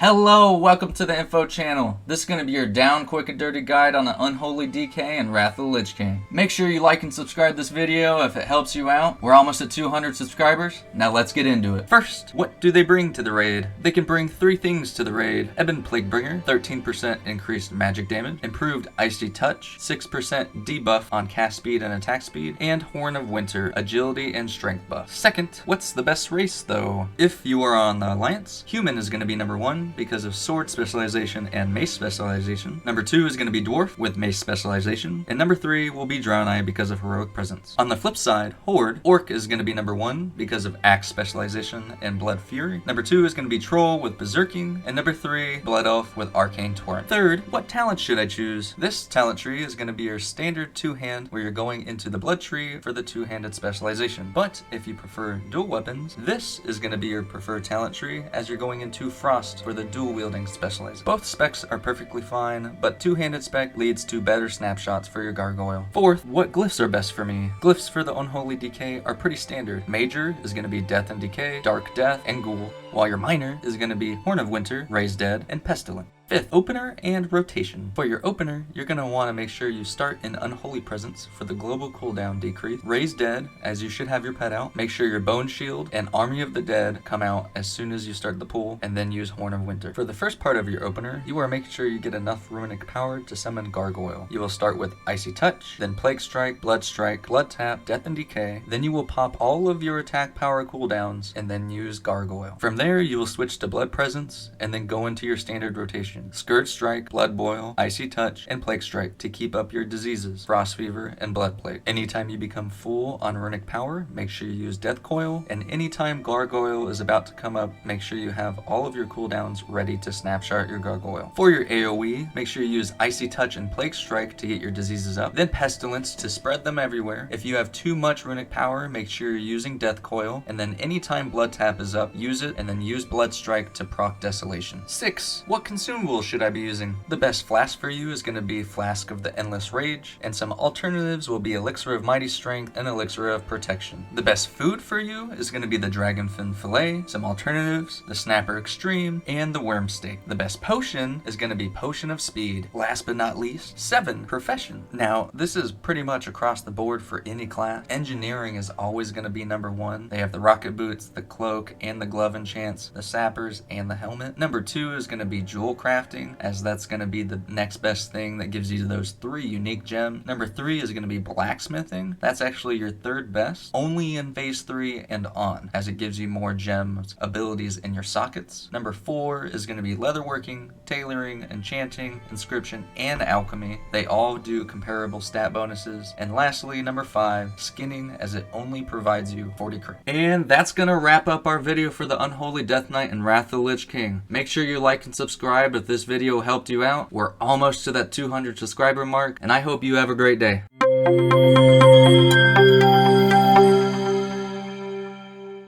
Hello, welcome to the info channel. This is going to be your down, quick, and dirty guide on the Unholy DK and Wrath of the Lich King. Make sure you like and subscribe this video if it helps you out. We're almost at 200 subscribers. Now let's get into it. First, what do they bring to the raid? They can bring 3 things to the raid. Ebon Plaguebringer, 13% increased magic damage, improved Icy Touch, 6% debuff on cast speed and attack speed, and Horn of Winter, agility and strength buff. Second, what's the best race though? If you are on the Alliance, Human is going to be number 1 because of sword specialization and mace specialization. Number 2 is going to be Dwarf with mace specialization. And number 3 will be Drown Eye because of heroic presence. On the flip side, Horde, Orc is going to be number 1 because of axe specialization and blood fury. Number 2 is going to be Troll with berserking. And number 3, Blood Elf with arcane torrent. Third, what talent should I choose? This talent tree is going to be your standard 2-hand where you're going into the blood tree for the 2-handed specialization. But if you prefer dual weapons, this is going to be your preferred talent tree as you're going into Frost for the dual wielding specialization. Both specs are perfectly fine, but 2-handed spec leads to better snapshots for your gargoyle. Fourth, what glyphs are best for me? Glyphs for the Unholy DK are pretty standard. Major is going to be Death and Decay, Dark Death, and Ghoul, while your minor is going to be Horn of Winter, Raise Dead, and Pestilent. Fifth, opener and rotation. For your opener, you're going to want to make sure you start in Unholy Presence for the global cooldown decrease. Raise Dead, as you should have your pet out. Make sure your Bone Shield and Army of the Dead come out as soon as you start the pool, and then use Horn of Winter. For the first part of your opener, you are making sure you get enough runic power to summon Gargoyle. You will start with Icy Touch, then Plague Strike, Blood Tap, Death and Decay. Then you will pop all of your attack power cooldowns, and then use Gargoyle. From there, you will switch to Blood Presence, and then go into your standard rotation. Scourge Strike, Blood Boil, Icy Touch, and Plague Strike to keep up your diseases, Frost Fever, and Blood Plague. Anytime you become full on runic power, make sure you use Death Coil, and anytime Gargoyle is about to come up, make sure you have all of your cooldowns ready to snapshot your Gargoyle. For your AoE, make sure you use Icy Touch and Plague Strike to get your diseases up, then Pestilence to spread them everywhere. If you have too much runic power, make sure you're using Death Coil, and then anytime Blood Tap is up, use it, and then use Blood Strike to proc Desolation. 6. What consumables should I be using? The best flask for you is going to be Flask of the Endless Rage, and some alternatives will be Elixir of Mighty Strength and Elixir of Protection. The best food for you is going to be the Dragonfin Fillet, some alternatives, the Snapper Extreme, and the Worm Steak. The best potion is going to be Potion of Speed. Last but not least, 7. Profession. Now, this is pretty much across the board for any class. Engineering is always going to be number 1. They have the Rocket Boots, the Cloak, and the Glove Enchants, the Sappers, and the Helmet. Number 2 is going to be Jewel Crafting, as that's going to be the next best thing that gives you those 3 unique gems. Number 3 is going to be Blacksmithing. That's actually your 3rd best, only in phase 3 and on, as it gives you more gems abilities in your sockets. Number 4 is going to be Leatherworking, Tailoring, Enchanting, Inscription, and Alchemy. They all do comparable stat bonuses. And lastly, number 5, Skinning, as it only provides you 40 crit. And that's going to wrap up our video for the Unholy Death Knight and Wrath of the Lich King. Make sure you like and subscribe if this video helped you out. We're almost to that 200 subscriber mark, and I hope you have a great day.